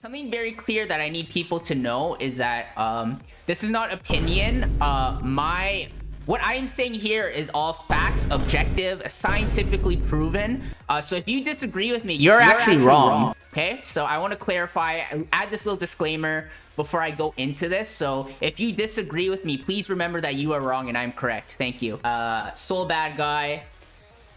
Something very clear that I need people to know is that this is not opinion. What I am saying here is all facts, objective, scientifically proven. So if you disagree with me, you're actually wrong. Okay, so I want to clarify, add this little disclaimer before I go into this. So if you disagree with me, please remember that you are wrong and I'm correct. Thank you. Soul bad guy.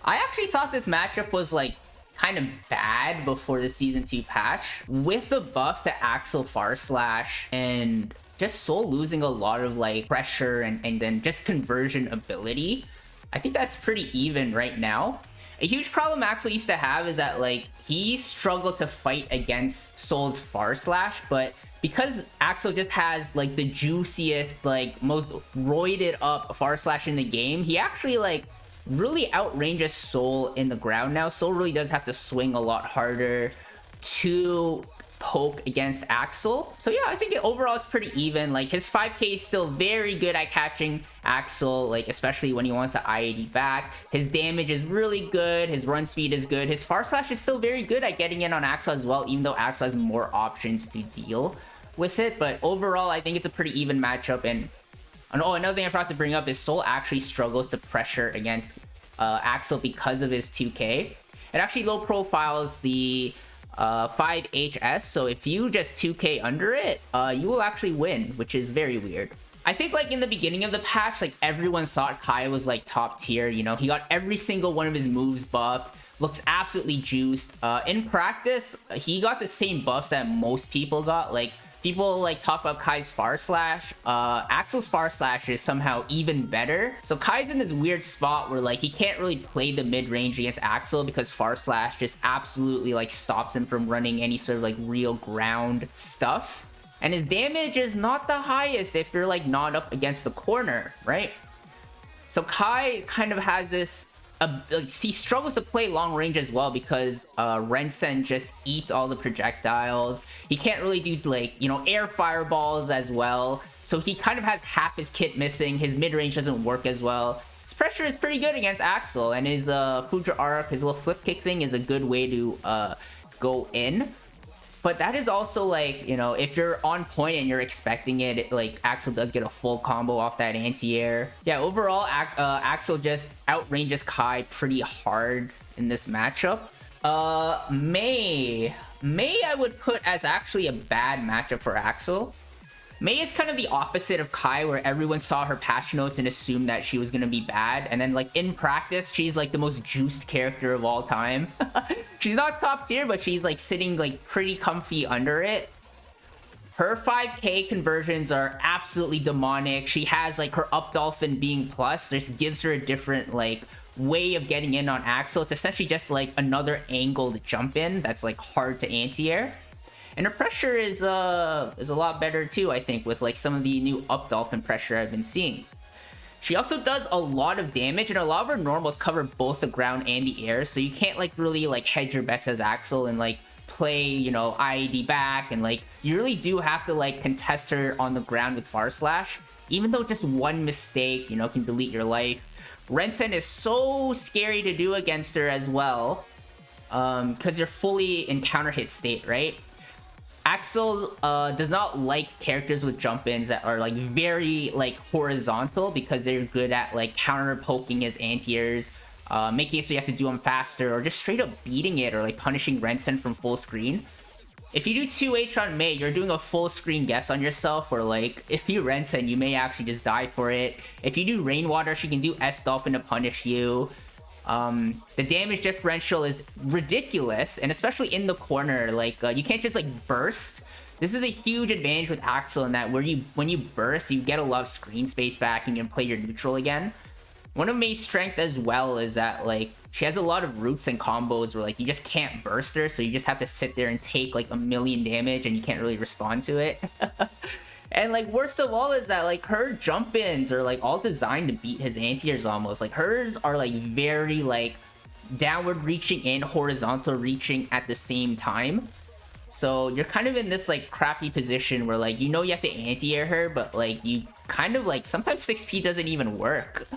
I actually thought this matchup was like kind of bad before the season 2 patch. With the buff to Axel Far Slash and just Soul losing a lot of like pressure and then just conversion ability, I think that's pretty even right now. A huge problem Axel used to have is that like he struggled to fight against Soul's Far Slash, but because Axel just has like the juiciest, like most roided up Far Slash in the game, he actually like really outranges Soul in the ground now. Soul really does have to swing a lot harder to poke against Axel. So yeah, I think overall it's pretty even. Like his 5k is still very good at catching Axel, like especially when he wants to IAD back. His damage is really good, his run speed is good, his Far Slash is still very good at getting in on Axel as well, even though Axel has more options to deal with it. But overall I think it's a pretty even matchup. And oh, another thing I forgot to bring up is Soul actually struggles to pressure against Axel because of his 2k. It actually low profiles the 5HS, so if you just 2k under it, you will actually win, which is very weird. I think like in the beginning of the patch, like everyone thought Kai was like top tier, you know, he got every single one of his moves buffed, looks absolutely juiced. In practice, he got the same buffs that most people got. Like people like talk about Kai's Far Slash. Axel's Far Slash is somehow even better. So Kai's in this weird spot where like he can't really play the mid-range against Axel because Far Slash just absolutely like stops him from running any sort of like real ground stuff. And his damage is not the highest if you're like not up against the corner, right? So Kai kind of has this like, he struggles to play long range as well because Rensen just eats all the projectiles. He can't really do like, you know, air fireballs as well. So he kind of has half his kit missing. His mid-range doesn't work as well. His pressure is pretty good against Axel, and his Fudra arc, his little flip kick thing is a good way to go in. But that is also like, you know, if you're on point and you're expecting it, like Axel does get a full combo off that anti-air. Yeah, overall, Axel just outranges Kai pretty hard in this matchup. Mei I would put as actually a bad matchup for Axel. Mei is kind of the opposite of Kai, where everyone saw her patch notes and assumed that she was gonna be bad, and then like in practice she's like the most juiced character of all time. She's not top tier, but she's like sitting like pretty comfy under it. Her 5k conversions are absolutely demonic. She has like her up dolphin being plus, just gives her a different like way of getting in on Axel. It's essentially just like another angled jump in that's like hard to anti-air. And her pressure is a lot better too, I think, with like some of the new up dolphin pressure I've been seeing. She also does a lot of damage, and a lot of her normals cover both the ground and the air, so you can't like really like hedge your bets as Axel and like play, you know, IAD back, and like you really do have to like contest her on the ground with Far Slash, even though just one mistake, you know, can delete your life. Rensen is so scary to do against her as well, because you're fully in counter hit state, right? Axel does not like characters with jump-ins that are like very like horizontal, because they're good at like counter poking his anti-airs, making it so you have to do them faster, or just straight up beating it, or like punishing Rensen from full screen. If you do 2H on Mei, you're doing a full screen guess on yourself, or like if you Rensen, you may actually just die for it. If you do Rainwater, she can do S Dolphin to punish you. The damage differential is ridiculous, and especially in the corner, like you can't just like burst. This is a huge advantage with Axel in that when you burst, you get a lot of screen space back and you can play your neutral again. One of Mei's strength as well is that like she has a lot of roots and combos where like you just can't burst her, so you just have to sit there and take like a million damage and you can't really respond to it. And like worst of all is that like her jump ins are like all designed to beat his anti-airs almost. Like hers are like very like downward reaching and horizontal reaching at the same time. So you're kind of in this like crappy position where like you know you have to anti-air her, but like you kind of like sometimes 6p doesn't even work.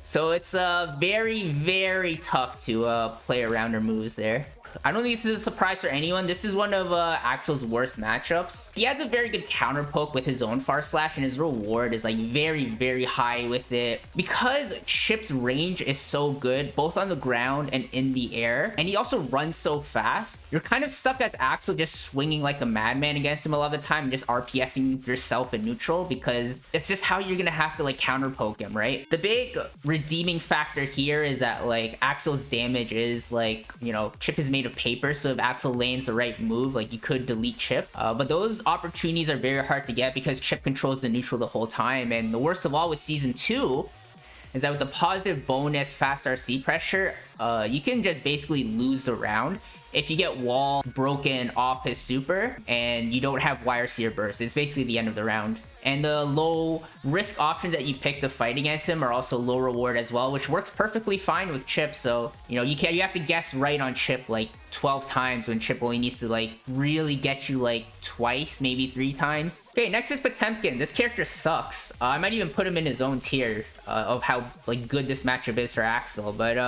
So it's very, very tough to play around her moves there. I don't think this is a surprise for anyone. This is one of Axel's worst matchups. He has a very good counter poke with his own far slash, and his reward is like very, very high with it. Because Chipp's range is so good, both on the ground and in the air, and he also runs so fast, you're kind of stuck as Axel just swinging like a madman against him a lot of the time, and just RPSing yourself in neutral, because it's just how you're gonna have to like counter poke him, right? The big redeeming factor here is that like Axel's damage is like, you know, Chipp is made of paper, so if Axel lands the right move, like you could delete Chipp, but those opportunities are very hard to get because Chipp controls the neutral the whole time. And the worst of all with season 2 is that with the positive bonus fast RC pressure, you can just basically lose the round if you get wall broken off his super and you don't have YRC or burst. It's basically the end of the round. And the low risk options that you pick to fight against him are also low reward as well, which works perfectly fine with Chipp. So, you know, you have to guess right on Chipp like 12 times when Chipp only needs to like really get you like twice, maybe 3 times. Okay, next is Potemkin. This character sucks. I might even put him in his own tier of how like good this matchup is for Axel. But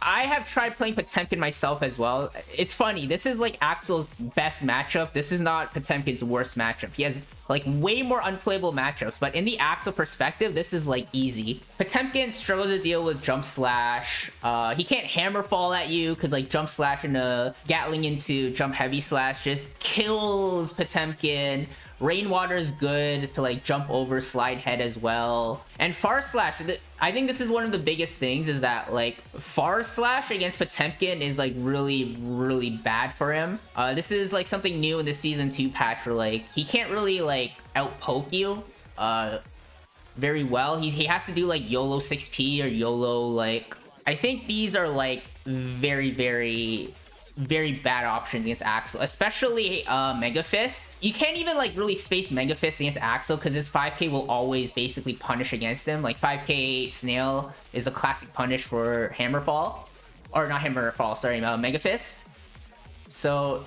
I have tried playing Potemkin myself as well. It's funny. This is like Axel's best matchup. This is not Potemkin's worst matchup. He has like way more unplayable matchups, but in the Axel perspective, this is like easy. Potemkin struggles to deal with jump slash. He can't hammer fall at you because like jump slash and Gatling into jump heavy slash just kills Potemkin. Rainwater is good to like jump over slide head as well. And far slash, I think this is one of the biggest things, is that like far slash against Potemkin is like really, really bad for him. This is like something new in the season 2 patch where like he can't really like out poke you very well. He has to do like YOLO 6p or YOLO like, I think these are like very, very bad options against Axel, especially Mega Fist. You can't even like really space Mega Fist against Axel because his 5k will always basically punish against him. Like 5k Snail is a classic punish for Hammerfall, or not Hammerfall, sorry, Mega Fist. So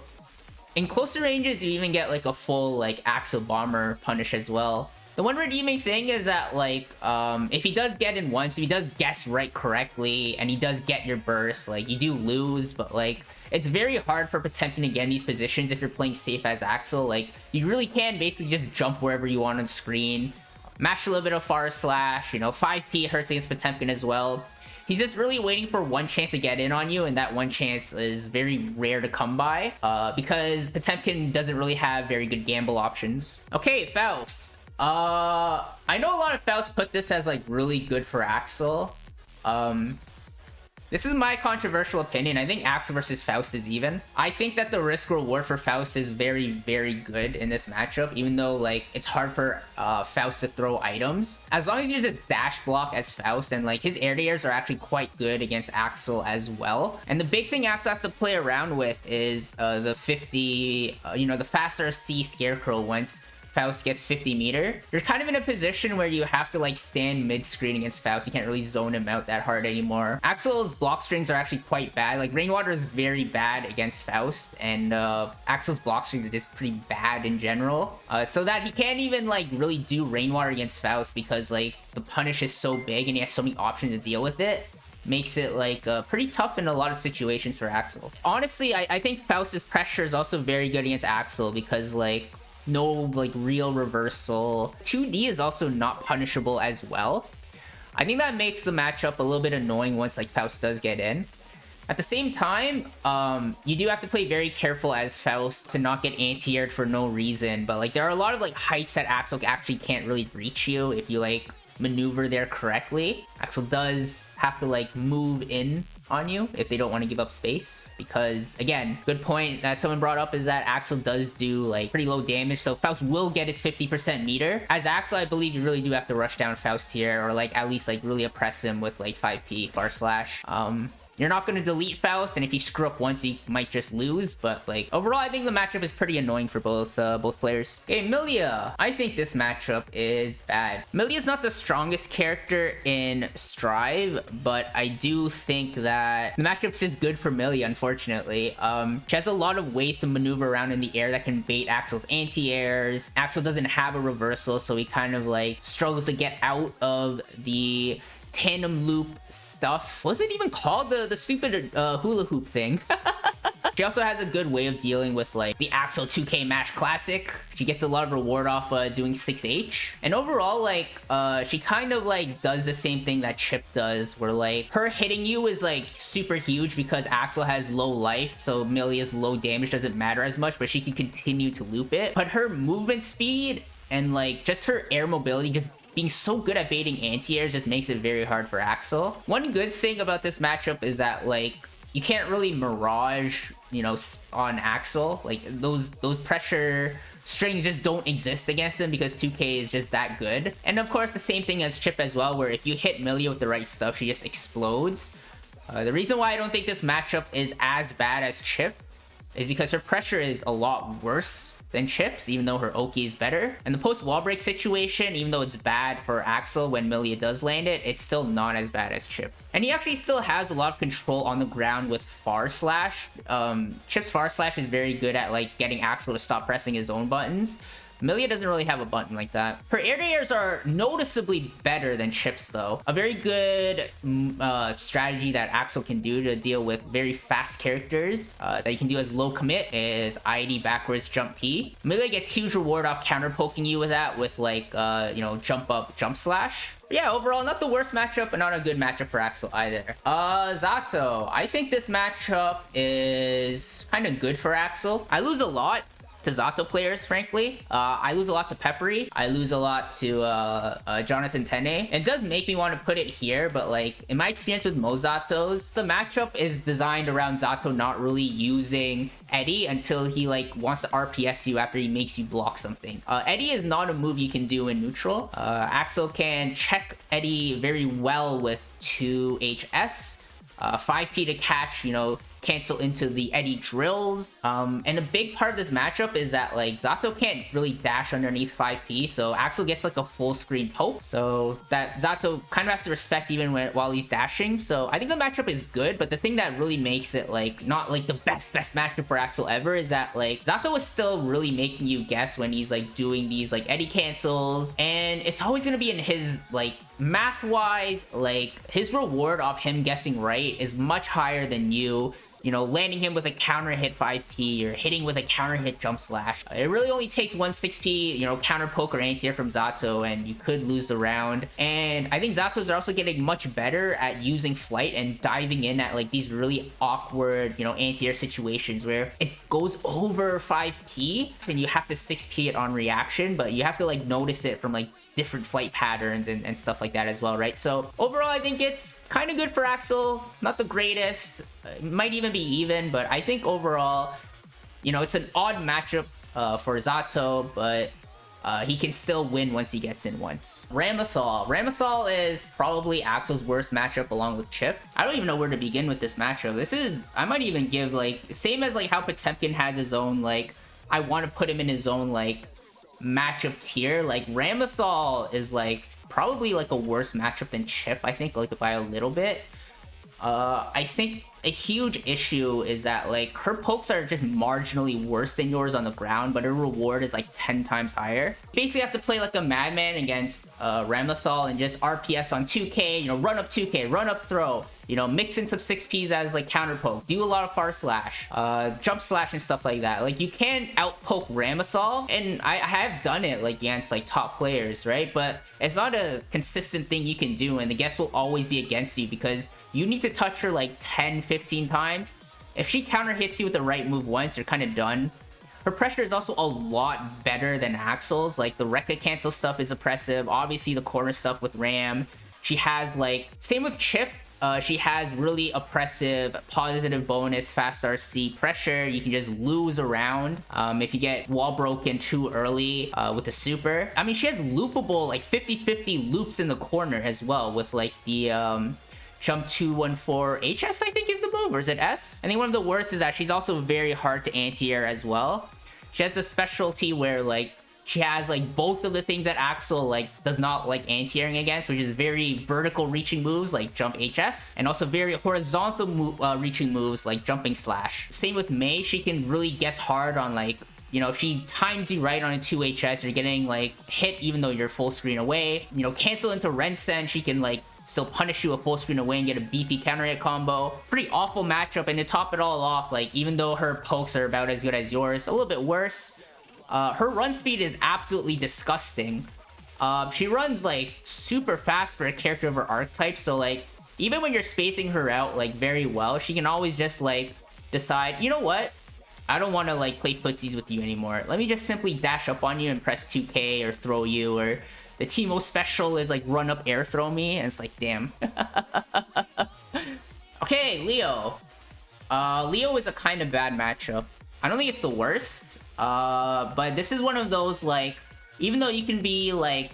in closer ranges, you even get like a full like Axel Bomber punish as well. The one redeeming thing is that like if he does get in once, if he does guess right correctly and he does get your burst, like you do lose, but like it's very hard for Potemkin to get in these positions if you're playing safe as Axel. Like you really can basically just jump wherever you want on screen, mash a little bit of far slash, you know, 5p hurts against Potemkin as well. He's just really waiting for one chance to get in on you, and that one chance is very rare to come by because Potemkin doesn't really have very good gamble options. Okay, Faust. I know a lot of Faust put this as like really good for Axel. This is my controversial opinion. I think Axel versus Faust is even. I think that the risk reward for Faust is very, very good in this matchup, even though like it's hard for Faust to throw items. As long as you use a dash block as Faust, and like his air to airs are actually quite good against Axel as well. And the big thing Axel has to play around with is the 50, you know, the faster C Scarecrow once Faust gets 50 meter. You're kind of in a position where you have to like stand mid-screen against Faust. You can't really zone him out that hard anymore. Axel's block strings are actually quite bad. Like Rainwater is very bad against Faust, and Axel's block strings are just pretty bad in general. So that he can't even like really do Rainwater against Faust because like the punish is so big and he has so many options to deal with it. Makes it like pretty tough in a lot of situations for Axel. Honestly, I think Faust's pressure is also very good against Axel because like no like real reversal. 2D is also not punishable as well. I think that makes the matchup a little bit annoying once like Faust does get in. At the same time, you do have to play very careful as Faust to not get anti-aired for no reason, but like there are a lot of like heights that Axel actually can't really reach you if you like maneuver there correctly. Axel does have to like move in on you if they don't want to give up space, because again, good point that someone brought up is that Axel does do like pretty low damage, so Faust will get his 50% meter. As Axel, I believe you really do have to rush down Faust here, or like at least like really oppress him with like 5p far slash. You're not going to delete Faust, and if you screw up once, you might just lose. But like overall, I think the matchup is pretty annoying for both players. Okay, Millia. I think this matchup is bad. Millia's not the strongest character in Strive, but I do think that the matchup's just good for Millia, unfortunately. She has a lot of ways to maneuver around in the air that can bait Axel's anti-airs. Axel doesn't have a reversal, so he kind of like struggles to get out of the tandem loop stuff. What's it even called? The stupid hula hoop thing. She also has a good way of dealing with like the Axel 2K match classic. She gets a lot of reward off doing 6H. And overall, like, she kind of like does the same thing that Chipp does, where like her hitting you is like super huge because Axel has low life, so Millia's low damage doesn't matter as much, but she can continue to loop it. But her movement speed and like just her air mobility, just being so good at baiting anti-airs, just makes it very hard for Axel. One good thing about this matchup is that like you can't really mirage, you know, on Axel. Like those pressure strings just don't exist against him because 2K is just that good. And of course the same thing as Chipp as well, where if you hit Millia with the right stuff, she just explodes. The reason why I don't think this matchup is as bad as Chipp is because her pressure is a lot worse than Chipp's, even though her Oki is better. And the post wall break situation, even though it's bad for Axel when Millia does land it, it's still not as bad as Chipp. And he actually still has a lot of control on the ground with Far Slash. Chipp's Far Slash is very good at like getting Axel to stop pressing his own buttons. Millia doesn't really have a button like that. Her air-to-airs are noticeably better than Chipp's though. A very good strategy that Axel can do to deal with very fast characters that you can do as low commit is ID backwards jump P. Millia gets huge reward off counter poking you with that with like, you know, jump up, jump slash. But yeah, overall, not the worst matchup, but not a good matchup for Axel either. Zato. I think this matchup is kind of good for Axel. I lose a lot to Zato players, frankly. I lose a lot to Peppery. I lose a lot to Jonathan Tene. It does make me want to put it here, but like in my experience with most Zatos, the matchup is designed around Zato not really using Eddie until he like wants to RPS you after he makes you block something. Eddie is not a move you can do in neutral. Axel can check Eddie very well with 2HS. 5P to catch, you know, cancel into the Eddie drills. And a big part of this matchup is that like Zato can't really dash underneath 5P, so Axel gets like a full screen poke, so that Zato kind of has to respect even while he's dashing. So I think the matchup is good, but the thing that really makes it like not like the best matchup for Axel ever is that like Zato is still really making you guess when he's like doing these like Eddie cancels, and it's always gonna be in his like math-wise, like his reward off him guessing right is much higher than you know, landing him with a counter hit 5P or hitting with a counter hit jump slash. It really only takes one 6P, you know, counter poke or anti-air from Zato and you could lose the round. And I think Zatos are also getting much better at using flight and diving in at like these really awkward, you know, anti-air situations where it goes over 5P and you have to 6P it on reaction, but you have to like notice it from like different flight patterns and stuff like that as well, right? So overall, I think it's kind of good for Axel. Not the greatest. It might even be even, but I think overall, you know, it's an odd matchup for Zato, but he can still win once he gets in once. Ramlethal. Ramlethal is probably Axel's worst matchup along with Chipp. I don't even know where to begin with this matchup. This is, I might even give like, same as like how Potemkin has his own, like, I want to put him in his own, like, matchup tier. Like Ramlethal is like probably like a worse matchup than Chipp, I think, like by a little bit. I think a huge issue is that like her pokes are just marginally worse than yours on the ground, but her reward is like 10 times higher. You basically have to play like a madman against Ramlethal and just RPS on 2K, you know, run up 2K, run up throw, you know, mix in some 6Ps as like counter poke, do a lot of far slash, jump slash and stuff like that. Like you can out poke Ramlethal, and I have done it like against like top players, right? But it's not a consistent thing you can do, and the guess will always be against you because you need to touch her like 10, 15 times. If she counter hits you with the right move once, you're kind of done. Her pressure is also a lot better than Axel's. Like the Rekka cancel stuff is oppressive. Obviously the corner stuff with Ram. She has like, same with Chipp. She has really oppressive positive bonus fast RC pressure. You can just lose around if you get wall broken too early with the super. I mean, she has loopable like 50-50 loops in the corner as well with like the jump 214 HS, I think is the move, or is it S? I think one of the worst is that she's also very hard to anti-air as well. She has the specialty where like she has like both of the things that Axel like does not like anti-airing against, which is very vertical reaching moves like jump HS, and also very horizontal reaching moves like jumping slash. Same with Mei, she can really guess hard on like, you know, if she times you right on a 2HS, you're getting like hit even though you're full screen away. You know, cancel into Rensen, she can like still punish you a full screen away and get a beefy counter hit combo. Pretty awful matchup, and to top it all off, like, even though her pokes are about as good as yours, a little bit worse, her run speed is absolutely disgusting. She runs, like, super fast for a character of her archetype, so, like, even when you're spacing her out, like, very well, she can always just, like, decide, you know what? I don't want to, like, play footsies with you anymore. Let me just simply dash up on you and press 2K or throw you, or the Teemo special is, like, run up air throw me, and it's like, damn. Okay, Leo. Leo is a kind of bad matchup. I don't think it's the worst, but this is one of those, like, even though you can be, like,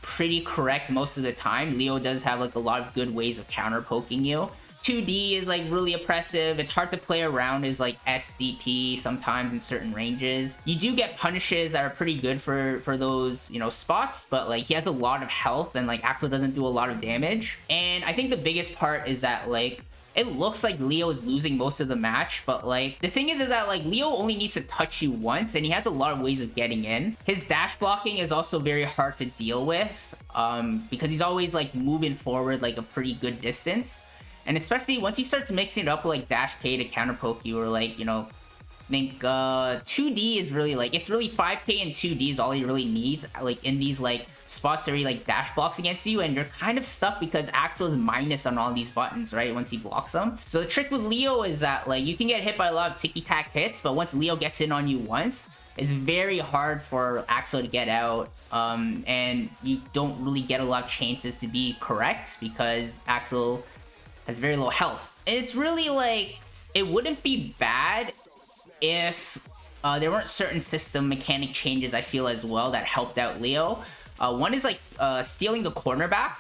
pretty correct most of the time, Leo does have, like, a lot of good ways of counter poking you. 2D is, like, really oppressive. It's hard to play around as, like, SDP sometimes in certain ranges. You do get punishes that are pretty good for those, you know, spots, but, like, he has a lot of health and, like, Axel doesn't do a lot of damage. And I think the biggest part is that, like, it looks like Leo is losing most of the match, but, like, the thing is that, like, Leo only needs to touch you once, and he has a lot of ways of getting in. His dash blocking is also very hard to deal with, because he's always, like, moving forward, like, a pretty good distance. And especially once he starts mixing it up with, like, dash K to counter poke you, or, like, you know, I think 2D is really, like, it's really 5K and 2D is all he really needs, like, in these, like, spots where he, like, dash blocks against you, and you're kind of stuck because Axel is minus on all these buttons, right, once he blocks them. So the trick with Leo is that, like, you can get hit by a lot of ticky-tack hits, but once Leo gets in on you once, it's very hard for Axel to get out, and you don't really get a lot of chances to be correct because Axel has very low health. And it's really, like, it wouldn't be bad if there weren't certain system mechanic changes, I feel, as well, that helped out Leo. One is, like, stealing the cornerback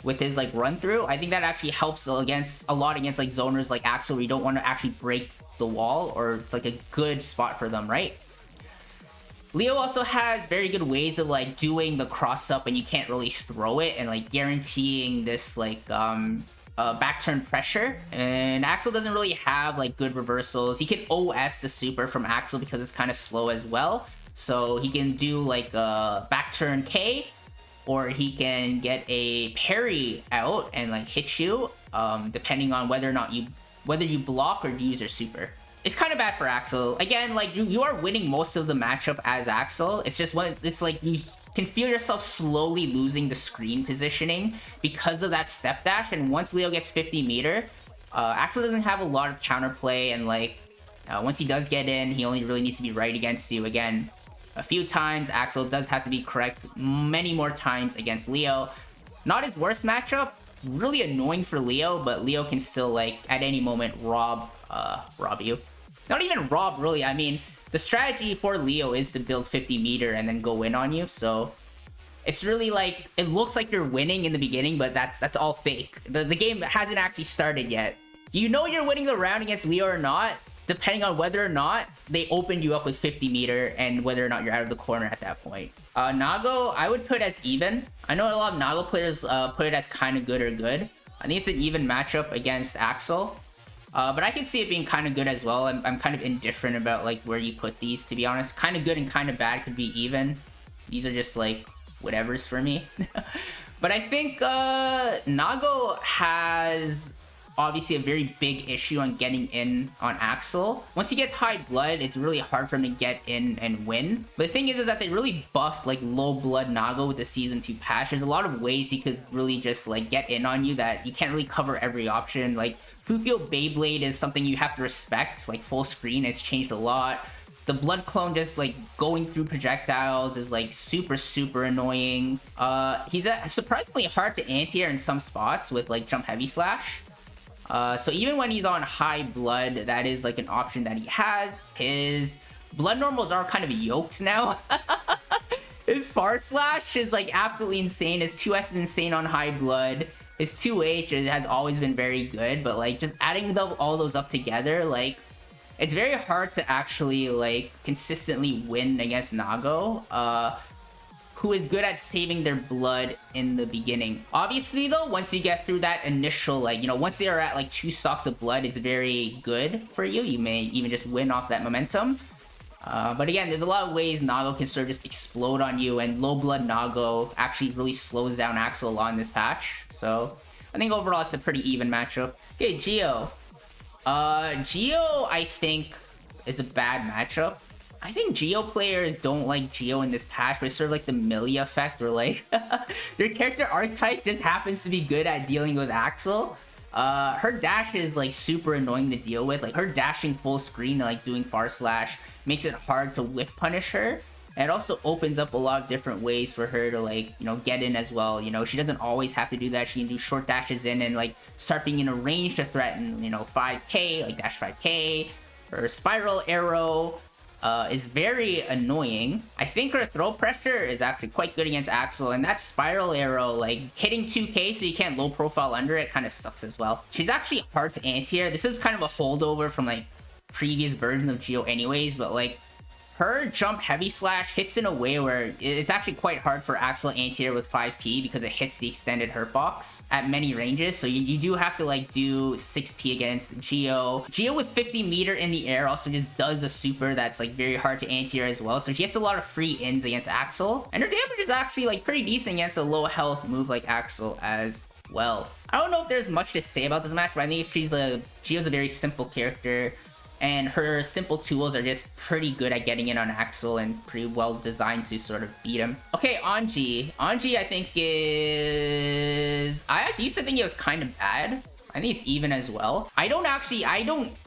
with his, like, run through. I think that actually helps against a lot against, like, zoners like Axel, where you don't want to actually break the wall, or it's, like, a good spot for them, right? Leo also has very good ways of, like, doing the cross up and you can't really throw it, and, like, guaranteeing this, like, back turn pressure. And Axel doesn't really have, like, good reversals. He can OS the super from Axel because it's kind of slow as well. So he can do, like, a back turn K, or he can get a parry out and, like, hit you, depending on whether or not you block or use your super. It's kind of bad for Axel. Again, like, you are winning most of the matchup as Axel. It's just when it's like you can feel yourself slowly losing the screen positioning because of that step dash. And once Leo gets 50 meter, Axel doesn't have a lot of counterplay, and, like, once he does get in, he only really needs to be right against you. Again, a few times, Axel does have to be correct many more times against Leo. Not his worst matchup, really annoying for Leo, but Leo can still, like, at any moment rob you. Not even rob, really. I mean, the strategy for Leo is to build 50 meter and then go in on you, so it's really, like, it looks like you're winning in the beginning, but that's all fake. The game hasn't actually started yet. You know you're winning the round against Leo or not, depending on whether or not they opened you up with 50 meter and whether or not you're out of the corner at that point. Nago, I would put as even. I know a lot of Nago players put it as kind of good or good. I think it's an even matchup against Axel. But I can see it being kind of good as well. I'm kind of indifferent about, like, where you put these, to be honest. Kind of good and kind of bad could be even. These are just, like, whatevers for me. But I think Nago has obviously a very big issue on getting in on Axel. Once he gets high blood, it's really hard for him to get in and win. But the thing is that they really buffed, like, low blood Nago with the Season 2 patch. There's a lot of ways he could really just, like, get in on you that you can't really cover every option. Like, Fukyo Beyblade is something you have to respect. Like, full screen has changed a lot. The blood clone just, like, going through projectiles is, like, super, super annoying. He's surprisingly hard to anti-air in some spots with, like, jump heavy slash. So even when he's on high blood, that is, like, an option that he has. His blood normals are kind of yoked now. His far slash is, like, absolutely insane. His 2S is insane on high blood. His 2H has always been very good, but, like, just adding all those up together, like, it's very hard to actually, like, consistently win against Nago, who is good at saving their blood in the beginning. Obviously, though, once you get through that initial, like, you know, once they are at, like, 2 stocks of blood, it's very good for you. You may even just win off that momentum. But again, there's a lot of ways Nago can sort of just explode on you, and low blood Nago actually really slows down Axel a lot in this patch. So I think overall it's a pretty even matchup. Okay, Geo. Geo, I think, is a bad matchup. I think Geo players don't like Geo in this patch, but it's sort of like the Millia effect, where like your character archetype just happens to be good at dealing with Axel. Her dash is like super annoying to deal with. Like her dashing full screen and like doing far slash makes it hard to whiff punish her. And it also opens up a lot of different ways for her to like, you know, get in as well. You know, she doesn't always have to do that. She can do short dashes in and like start being in a range to threaten, you know, 5k, like dash 5k. Her spiral arrow is very annoying. I think her throw pressure is actually quite good against Axel, and that spiral arrow, like hitting 2k so you can't low profile under it, kind of sucks as well. She's actually hard to anti-air. This is kind of a holdover from like previous versions of Geo anyways, but like her jump heavy slash hits in a way where it's actually quite hard for Axel anti-air with 5p because it hits the extended hurt box at many ranges. So you do have to like do 6p against Geo. Geo with 50 meter in the air also just does a super that's like very hard to anti-air as well. So she gets a lot of free ins against Axel. And her damage is actually like pretty decent against a low health move like Axel as well. I don't know if there's much to say about this match, but I think Geo's a very simple character. And her simple tools are just pretty good at getting in on Axel and pretty well designed to sort of beat him. Okay, Anji. Anji, I think is... I actually used to think it was kind of bad. I think it's even as well. I don't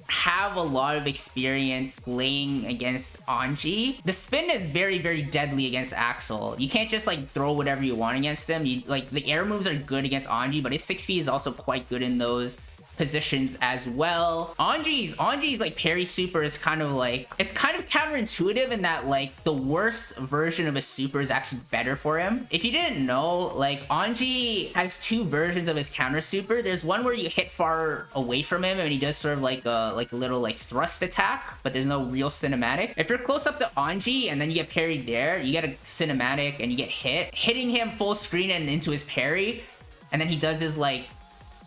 have a lot of experience playing against Anji. The spin is very, very deadly against Axel. You can't just like throw whatever you want against him. Like the air moves are good against Anji, but his 6p is also quite good in those positions as well. Anji's like parry super is kind of like, it's kind of counterintuitive in that like the worst version of a super is actually better for him. If you didn't know, like Anji has two versions of his counter super. There's one where you hit far away from him and he does sort of like a little like thrust attack, but there's no real cinematic. If you're close up to Anji and then you get parried there, you get a cinematic and you get hitting him full screen and into his parry, and then he does his like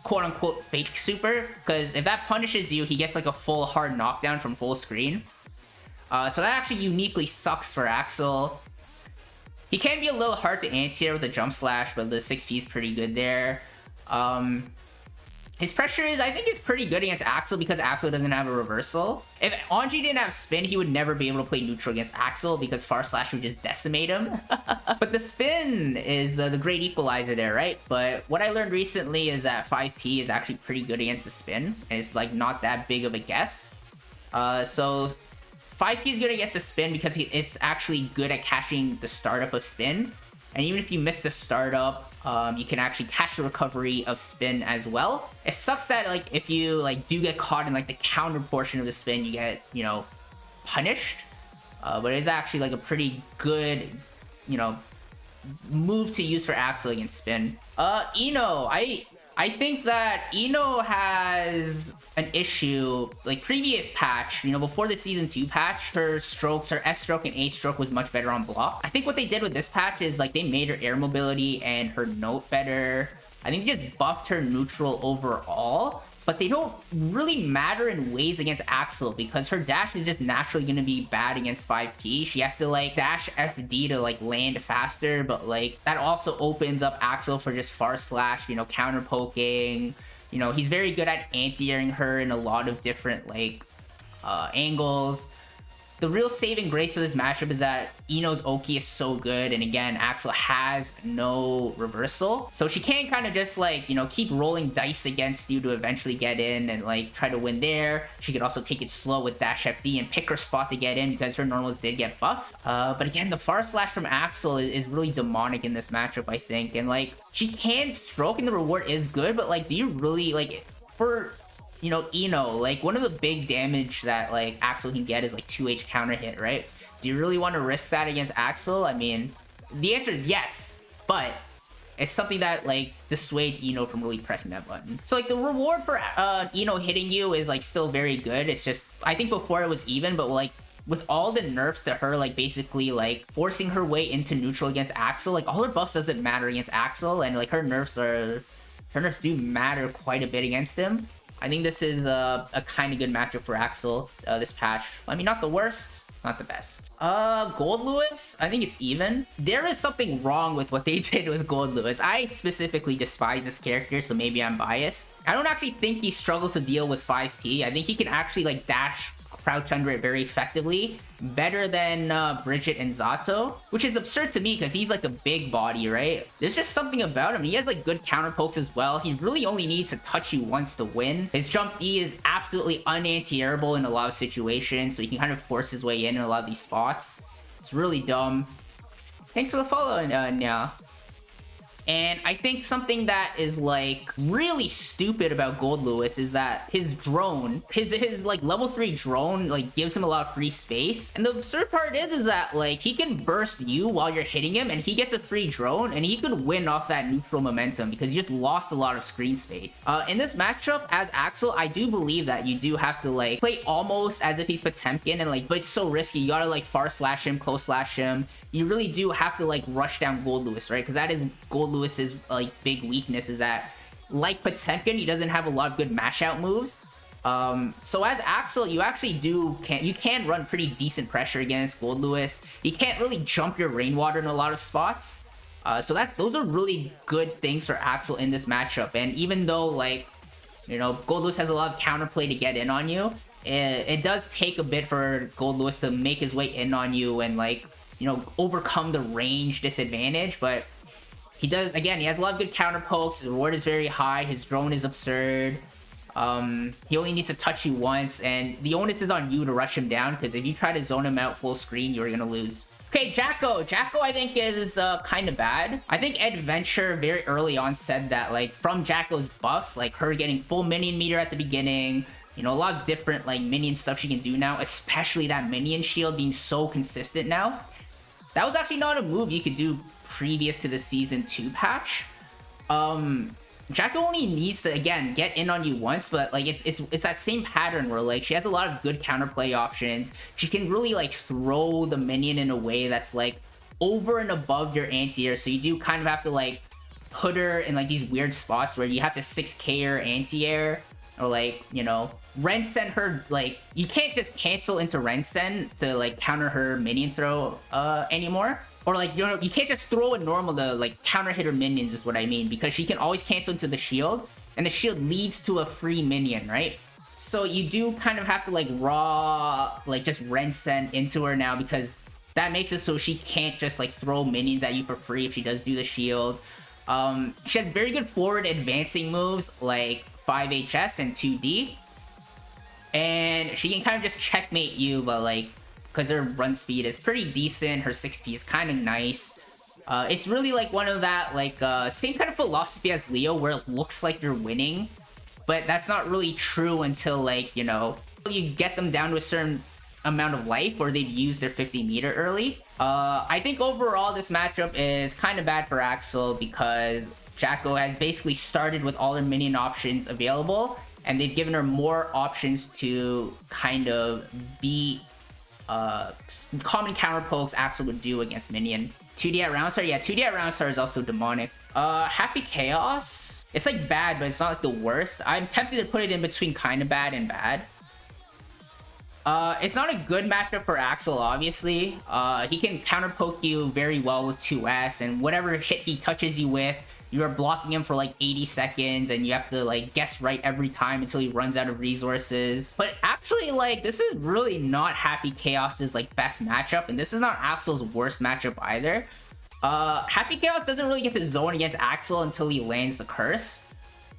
quote-unquote fake super, because if that punishes you, he gets like a full hard knockdown from full screen. So that actually uniquely sucks for Axel. He can be a little hard to anti-air with a jump slash, but the 6p is pretty good there. His pressure is, I think, is pretty good against Axel because Axel doesn't have a reversal. If Anji didn't have spin, he would never be able to play neutral against Axel because far slash would just decimate him. But the spin is the great equalizer there, right? But what I learned recently is that 5p is actually pretty good against the spin, and it's like not that big of a guess. So 5p is good against the spin because it's actually good at catching the startup of spin. And even if you miss the startup, you can actually catch the recovery of spin as well. It sucks that like if you like do get caught in like the counter portion of the spin, you get, you know, punished. But it is actually like a pretty good, you know, move to use for Axel against spin. Ino, I think that Ino has an issue, like previous patch, you know, before the season 2 patch, her strokes, her S stroke and A stroke was much better on block. I think what they did with this patch is like they made her air mobility and her note better. I think they just buffed her neutral overall, but they don't really matter in ways against Axel because her dash is just naturally going to be bad against 5p. She has to like dash FD to like land faster, but like that also opens up Axel for just far slash, you know, counter poking. You know, he's very good at anti-airing her in a lot of different like angles. The real saving grace for this matchup is that Ino's Oki is so good, and again, Axel has no reversal. So she can kind of just like, you know, keep rolling dice against you to eventually get in and like try to win there. She could also take it slow with dash FD and pick her spot to get in because her normals did get buffed. But again, the far slash from Axel is really demonic in this matchup, I think. And like, she can stroke and the reward is good, but like, do you really like, for, you know, Ino, like one of the big damage that like Axel can get is like 2H counter hit, right? Do you really want to risk that against Axel? I mean, the answer is yes, but it's something that like dissuades Ino from really pressing that button. So like the reward for Ino hitting you is like still very good. It's just, I think before it was even, but like with all the nerfs to her, like basically like forcing her way into neutral against Axel, like all her buffs doesn't matter against Axel, and like her nerfs do matter quite a bit against him. I think this is a kind of good matchup for Axel this patch. I mean, not the worst, not the best. Goldlewis, I think it's even. There is something wrong with what they did with Goldlewis. I specifically despise this character, so maybe I'm biased. I don't actually think he struggles to deal with 5p. I think he can actually like dash, crouch under it very effectively, better than Bridget and Zato, which is absurd to me because he's like a big body, right? There's just something about him. He has like good counter pokes as well. He really only needs to touch you once to win. His jump D is absolutely unanti-airable in a lot of situations, so he can kind of force his way in a lot of these spots. It's really dumb. Thanks for the follow, Nya. And I think something that is like really stupid about Goldlewis is that his drone, his like level 3 drone like gives him a lot of free space. And the absurd part is that like he can burst you while you're hitting him and he gets a free drone and he could win off that neutral momentum because he just lost a lot of screen space. In this matchup as Axel, I do believe that you do have to like play almost as if he's Potemkin and like, but it's so risky. You gotta like far slash him, close slash him. You really do have to like rush down Goldlewis, right? Because that is Goldlewis's like big weakness, is that like Potemkin, he doesn't have a lot of good mash out moves. So as Axel, you actually can run pretty decent pressure against Goldlewis. He can't really jump your rainwater in a lot of spots. So those are really good things for Axel in this matchup. And even though like, you know, Goldlewis has a lot of counterplay to get in on you, it does take a bit for Goldlewis to make his way in on you and like, you know, overcome the range disadvantage. But he does, again, he has a lot of good counter pokes. His reward is very high. His drone is absurd. He only needs to touch you once, and the onus is on you to rush him down, because if you try to zone him out full screen, you're gonna lose. Okay, Jacko. Jacko, I think, is kind of bad. I think Adventure very early on said that, like, from Jacko's buffs, like her getting full minion meter at the beginning, you know, a lot of different, like, minion stuff she can do now, especially that minion shield being so consistent now. That was actually not a move you could do previous to the Season 2 patch. Jacko only needs to, again, get in on you once, but, like, it's that same pattern where, like, she has a lot of good counterplay options. She can really, like, throw the minion in a way that's, like, over and above your anti-air, so you do kind of have to, like, put her in, like, these weird spots where you have to 6k her anti-air, or, like, you know, Ren-Sen her, like, you can't just cancel into Ren-Sen to, like, counter her minion throw anymore. Or, like, you know, you can't just throw a normal to, like, counter hit her minions is what I mean, because she can always cancel into the shield, and the shield leads to a free minion, right? So you do kind of have to, like, like, just Ren-Sen into her now, because that makes it so she can't just, like, throw minions at you for free if she does do the shield. She has very good forward advancing moves, like 5HS and 2D. And she can kind of just checkmate you, but, like, because her run speed is pretty decent, her 6p is kind of nice. It's really, like, one of that, like, same kind of philosophy as Leo, where it looks like you're winning, but that's not really true until, like, you know, you get them down to a certain amount of life, or they've used their 50 meter early. I think overall this matchup is kind of bad for Axel, because Jacko has basically started with all her minion options available, and they've given her more options to kind of beat common counter pokes Axel would do against minion. 2D at Roundstar? Yeah, 2D at Roundstar is also demonic. Happy Chaos? It's like bad, but it's not like the worst. I'm tempted to put it in between kind of bad and bad. It's not a good matchup for Axel, obviously. He can counter poke you very well with 2S, and whatever hit he touches you with, you are blocking him for like 80 seconds, and you have to like guess right every time until he runs out of resources. But actually, like, this is really not Happy Chaos's like best matchup, and this is not Axel's worst matchup either. Happy Chaos doesn't really get to zone against Axel until he lands the curse.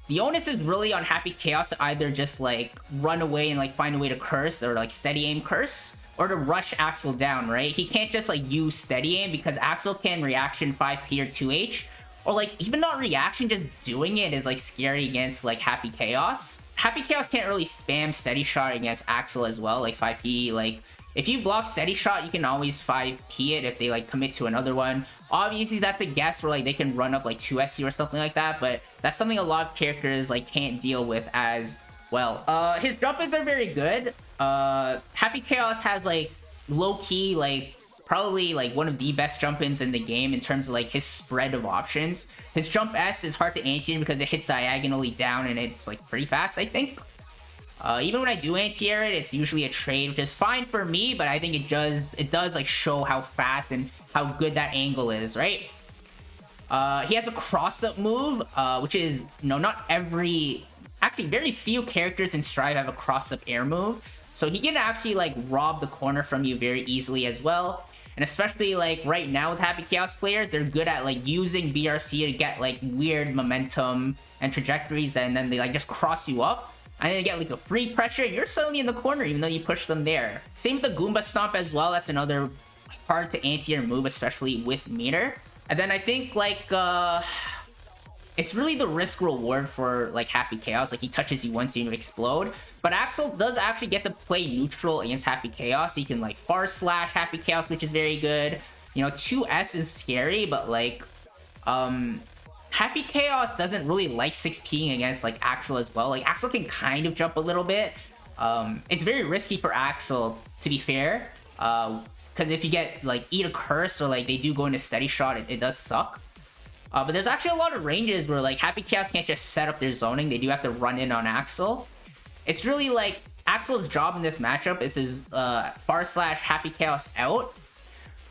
The onus is really on Happy Chaos to either just like run away and like find a way to curse, or like steady aim curse, or to rush Axel down, right? He can't just like use steady aim, because Axel can reaction 5p or 2h. Or, like, even not reaction, just doing it is, like, scary against, like, Happy Chaos. Happy Chaos can't really spam Steady Shot against Axel as well, like, 5p. Like, if you block Steady Shot, you can always 5p it if they, like, commit to another one. Obviously, that's a guess where, like, they can run up, like, 2SC or something like that, but that's something a lot of characters, like, can't deal with as well. His jump-ins are very good. Happy Chaos has, like, low-key, like, probably like one of the best jump-ins in the game in terms of like his spread of options. His jump S is hard to anti because it hits diagonally down and it's like pretty fast, I think. Even when I do anti-air it, it's usually a trade, which is fine for me, but I think it does like show how fast and how good that angle is, right? He has a cross-up move, which is, you know, not every... Actually, very few characters in Strive have a cross-up air move. So he can actually, like, rob the corner from you very easily as well. And especially, like, right now with Happy Chaos players, they're good at, like, using BRC to get, like, weird momentum and trajectories, and then they, like, just cross you up. And then they get, like, a free pressure. You're suddenly in the corner, even though you push them there. Same with the Goomba Stomp as well. That's another hard to anti-air move, especially with meter. And then I think, like, it's really the risk reward for, like, Happy Chaos. Like, he touches you once and you explode. But Axel does actually get to play neutral against Happy Chaos. He can, like, far slash Happy Chaos, which is very good. You know, 2S is scary, but, like, Happy Chaos doesn't really like 6Ping against, like, Axel as well. Like, Axel can kind of jump a little bit. It's very risky for Axel, to be fair. Because if you get, like, eat a curse or, like, they do go into steady shot, it does suck. But there's actually a lot of ranges where, like, Happy Chaos can't just set up their zoning. They do have to run in on Axel. It's really, like, Axel's job in this matchup is to far slash Happy Chaos out.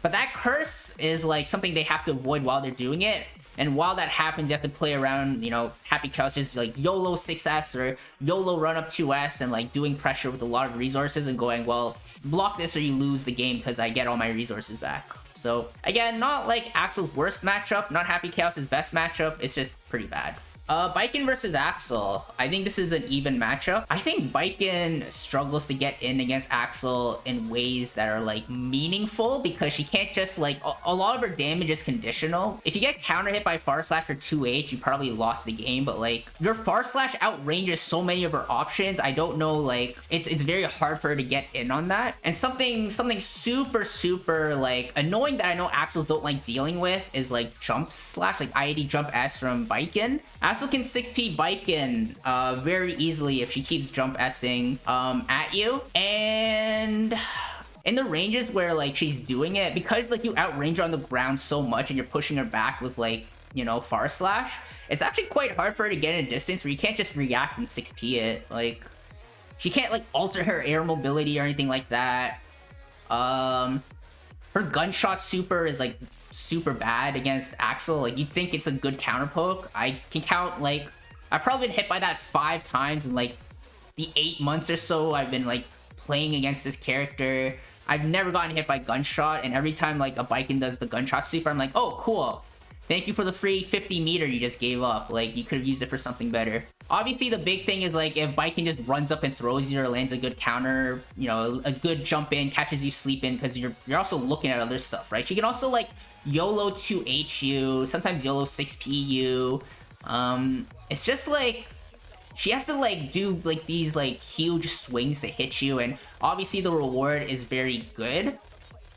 But that curse is, like, something they have to avoid while they're doing it. And while that happens, you have to play around, you know, Happy Chaos just, like, YOLO 6S or YOLO run up 2S and, like, doing pressure with a lot of resources and going, well, block this or you lose the game because I get all my resources back. So, again, not, like, Axel's worst matchup, not Happy Chaos' best matchup, it's just pretty bad. Baiken versus Axel. I think this is an even matchup. I think Baiken struggles to get in against Axel in ways that are, like, meaningful because she can't just, like, a lot of her damage is conditional. If you get counter hit by far slash or 2H, you probably lost the game, but, like, your far slash outranges so many of her options. I don't know, like, it's very hard for her to get in on that. And something super, like, annoying that I know Axels don't like dealing with is, like, jump slash, like, IAD jump S from Baiken. Axel can 6P Baiken very easily if she keeps jump S-ing at you. And in the ranges where, like, she's doing it, because, like, you outrange her on the ground so much and you're pushing her back with, like, you know, far slash, it's actually quite hard for her to get in a distance where you can't just react and 6P it. Like, she can't, like, alter her air mobility or anything like that. Her gunshot super is, like, super bad against Axel. Like, you'd think it's a good counter poke. I can count, like, I've probably been hit by that 5 times in, like, the 8 months or so I've been, like, playing against this character. I've never gotten hit by gunshot, and every time, like, a Baiken does the gunshot super, I'm like, oh, cool. Thank you for the free 50 meter you just gave up. Like, you could have used it for something better. Obviously, the big thing is, like, if Baiken just runs up and throws you or lands a good counter, you know, a good jump in, catches you sleeping, because you're also looking at other stuff, right? She can also, like, YOLO 2H you, sometimes YOLO 6P you. It's just, like, she has to, like, do, like, these, like, huge swings to hit you, and obviously the reward is very good.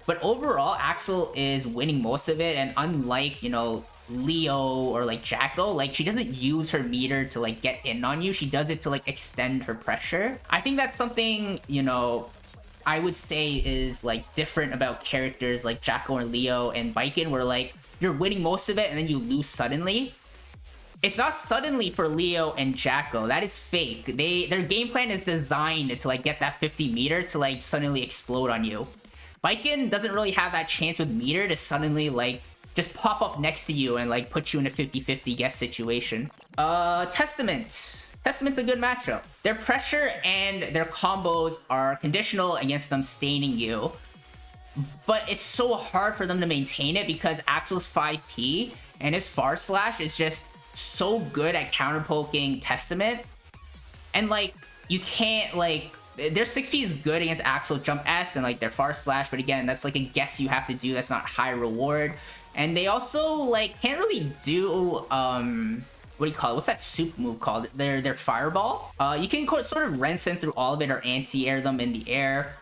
But overall, Axel is winning most of it, and unlike, you know, Leo or, like, Jacko, like, she doesn't use her meter to, like, get in on you. She does it to, like, extend her pressure. I think that's something, you know, I would say is, like, different about characters like Jacko or Leo and Baiken, where, like, you're winning most of it and then you lose suddenly. It's not suddenly for Leo and Jacko. That is fake. Their game plan is designed to, like, get that 50 meter to, like, suddenly explode on you. Baiken doesn't really have that chance with meter to suddenly, like, just pop up next to you and, like, put you in a 50-50 guess situation. Testament. Testament's a good matchup. Their pressure and their combos are conditional against them staining you. But it's so hard for them to maintain it because Axel's 5P and his far slash is just so good at counter poking Testament. And, like, you can't, like, their 6P is good against Axel jump S and, like, their far slash, but again, that's, like, a guess you have to do. That's not high reward. And they also, like, can't really do, what do you call it? What's that soup move called? Their fireball. You can sort of rinse in through all of it or anti-air them in the air.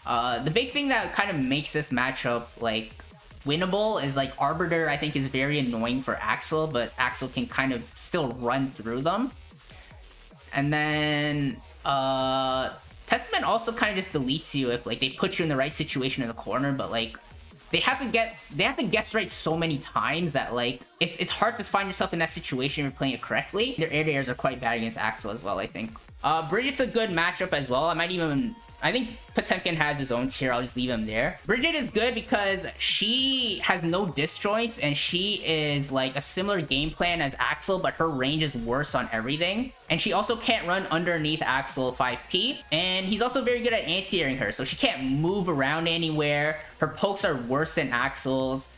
The big thing that kind of makes this matchup, like, winnable is, like, Arbiter, I think, is very annoying for Axel, but Axel can kind of still run through them. And then, Testament also kind of just deletes you if, like, they put you in the right situation in the corner, but, like, they have to guess right so many times that, like, it's hard to find yourself in that situation if you're playing it correctly. Their air to airs are quite bad against Axel as well, I think. Bridget's a good matchup as well. I think Potemkin has his own tier. I'll just leave him there. Bridget is good because she has no disjoints and she is like a similar game plan as Axel, but her range is worse on everything. And she also can't run underneath Axel 5p. And he's also very good at anti-airing her, so she can't move around anywhere. Her pokes are worse than Axel's.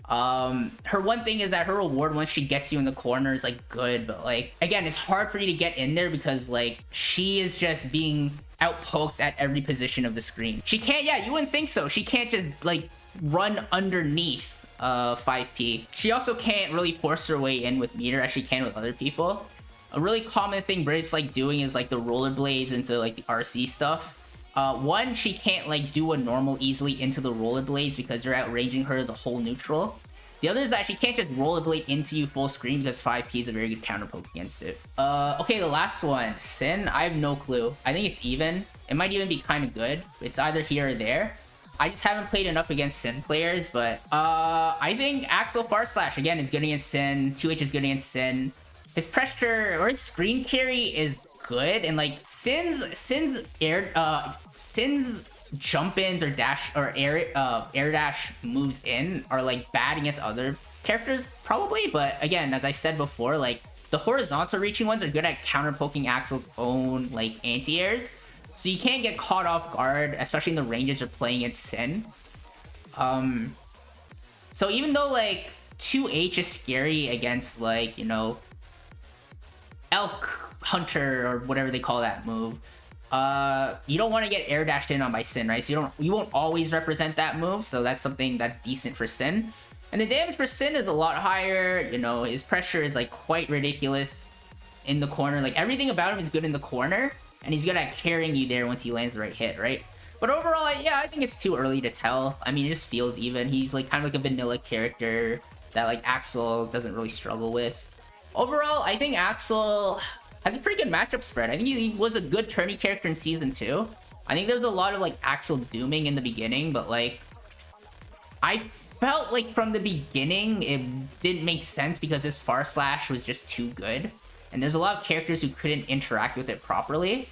Her one thing is that her reward once she gets you in the corner is like good, but like again, it's hard for you to get in there because like she is just being outpoked at every position of the screen. She can't, yeah, you wouldn't think so. She can't just like run underneath 5p. She also can't really force her way in with meter as she can with other people. A really common thing Bridget's like doing is like the rollerblades into like the RC stuff. One, she can't like do a normal easily into the rollerblades because they're outranging her the whole neutral. The other is that she can't just rollerblade into you full screen because 5p is a very good counter poke against it. Okay, the last one, Sin. I have no clue. I think it's even. It might even be kind of good. It's either here or there. I just haven't played enough against Sin players, but I think Axel Far Slash again is good against Sin. 2H is good against Sin. His pressure or his screen carry is good, and like Sin's jump-ins or dash or air dash moves in are like bad against other characters probably, but again, as I said before, like the horizontal reaching ones are good at counter poking Axel's own like anti-airs, so you can't get caught off guard, especially in the ranges you're playing against Sin. So even though like 2H is scary against like, you know, Elk Hunter or whatever they call that move, you don't want to get air dashed in on by Sin, right? So you won't always represent that move, so that's something that's decent for Sin. And the damage for Sin is a lot higher. You know, his pressure is like quite ridiculous in the corner. Like everything about him is good in the corner, and he's good at carrying you there once he lands the right hit, right? But overall, yeah, I think it's too early to tell. I mean, it just feels even. He's like kind of like a vanilla character that like Axel doesn't really struggle with. Overall, I think Axel has a pretty good matchup spread. I think he was a good tourney character in Season 2. I think there was a lot of like Axel dooming in the beginning, but like I felt like from the beginning it didn't make sense because his Far Slash was just too good. And there's a lot of characters who couldn't interact with it properly.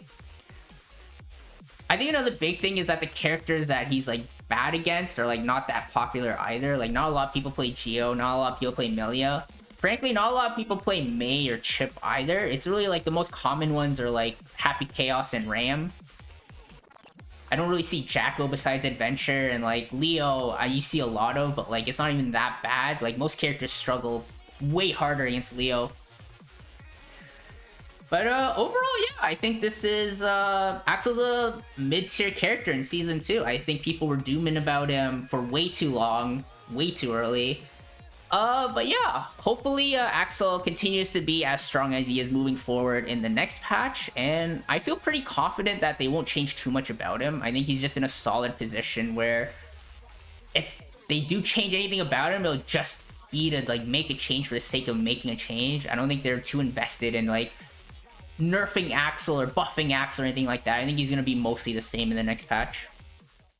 I think another big thing is that the characters that he's like bad against are like not that popular either. Like not a lot of people play Geo, not a lot of people play Millia. Frankly, not a lot of people play Mei or Chipp either. It's really like the most common ones are like Happy Chaos and Ram. I don't really see Jacko besides Adventure, and like Leo, you see a lot of, but like it's not even that bad. Like most characters struggle way harder against Leo. But overall, yeah, I think this is Axel's a mid-tier character in Season 2. I think people were dooming about him for way too long, way too early. But yeah, hopefully Axel continues to be as strong as he is moving forward in the next patch, and I feel pretty confident that they won't change too much about him. I think he's just in a solid position where if they do change anything about him, it'll just be to like make a change for the sake of making a change. I don't think they're too invested in like nerfing Axel or buffing Axel or anything like that. I think he's gonna be mostly the same in the next patch.